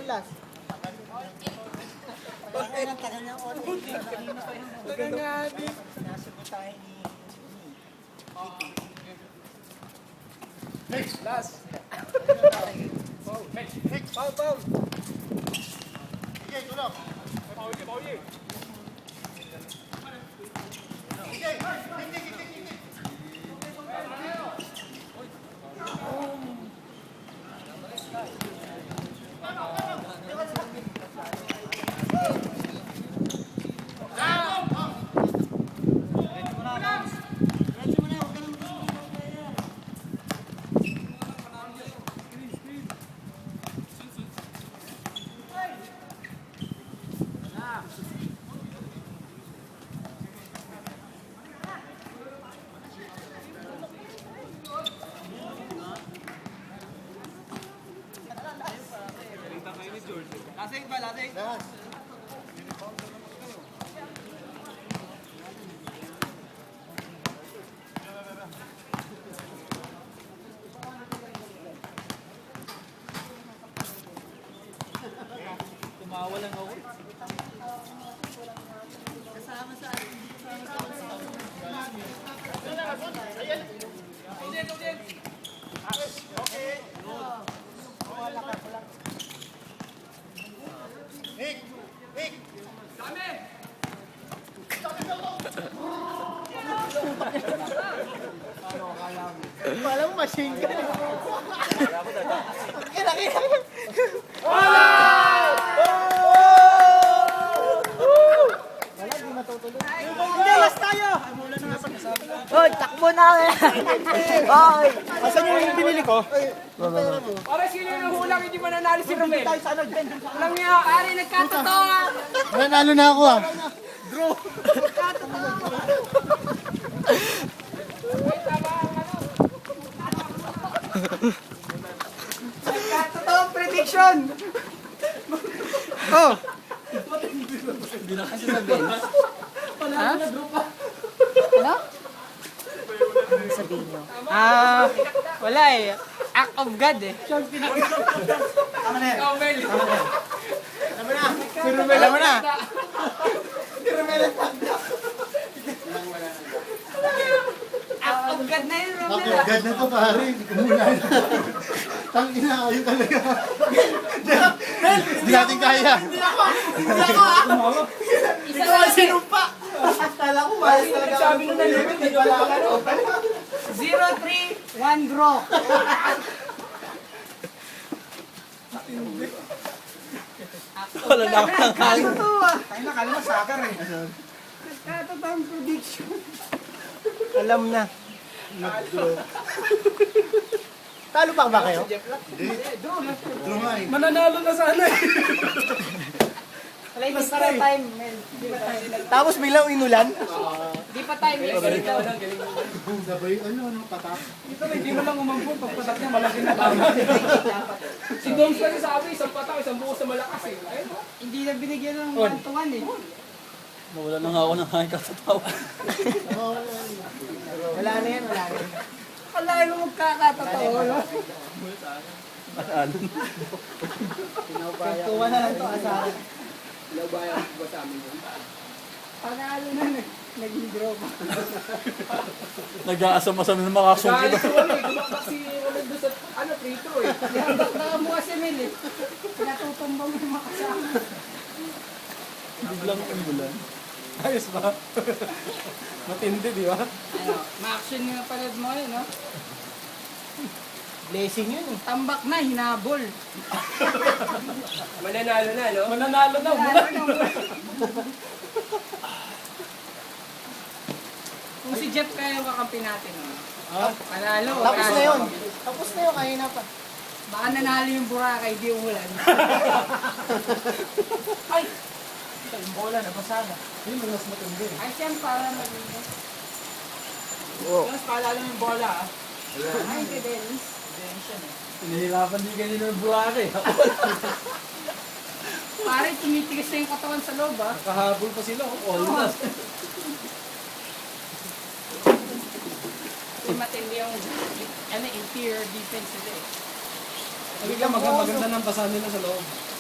all last. Tagal ng all. Tagal nga din. Nasagot tayo ni... Last. Foul. Sige, tulog. Lasing ba? Lasing? Last. Tumawa lang ako. Kasama sa atin. Hik! Wala mo machine ka. Kira. Wala, di matutuloy. Hindi, last tayo! Hoy, takbo na eh. Hoy. Asan yung binili ko? Para sino yung hulang hindi mananalo si Romel? Tayo sa ano, dyan. Walang niya, ari nagkatotoo. Nanalo na ako ah. Nagkatotoong prediction. Oh! Ano? Ano sabihin nyo? Wala eh. Act of God eh. Romel. Alam mo na! Act of God na yun, Romel. Bakit agad na to pare? Hindi ko muna. Tangina, ayun talaga. Hindi natin kaya. Isa na lang eh. Kala ko, malas talaga. Sabi nung nalipit, hindi wala ka no. 0-3, 1 draw. Wala na ako ng hangin. Tayo na, kala mo soccer eh. Nagkatotoong prediction. Alam na. Talo pa ba kayo? Draw nga eh. Mananalo na sana eh. Wala, hindi pa time, Mel. Hindi pa time. Tapos biglang inulan? Hindi pa time, Mel. Sabay, ano, patak. Ito, hindi mo lang umampun. Pagpatak niya, malaki na tama. Si Doms kasi sabi, isang patak, isang buko sa malakas eh. Ayun, hindi na binigyan ng 1-1 eh. Nawala na nga ako ng hangin katatawa. Wala na yan. Kalahin mo magkakatotoo, no? Tuwa na lang ito, asahan. Panalo na, naging draw pa. Nag-aasam-asam na makasungkit. Galing si Wally, gumakbak si Wally doon sa, free throw eh. Hambak mo kasi Mel eh. Pinatutumbang mo yung makasama. Biglang umulan. Ayos ba? Matindi, di ba? Ano, ma-action yung napanood mo eh, no? Blessing yun eh. Tambak na, hinabol. Mananalo na, no? Mananalo na, umulan. Kung si Jeff kaya yung kakampi natin, no? Panalo. Tapos na yun. Tapos na yun, kahina pa. Baka nanalo yung Boracay, di umulan. Ay! Yung bola, nabasa na. Yun, mas matindi. Ay, siyempre, para mag-inis. Mas paalala mo yung bola, ah. Ay, kay Dennis. Hinihirapan din kanina ng buwari. Pare, tumitigas na yung katawan sa loob, ah. Kahabol pa sila. All last. Kasi matindi yung interior defense nila eh. Maganda ng pasan nila sa loob.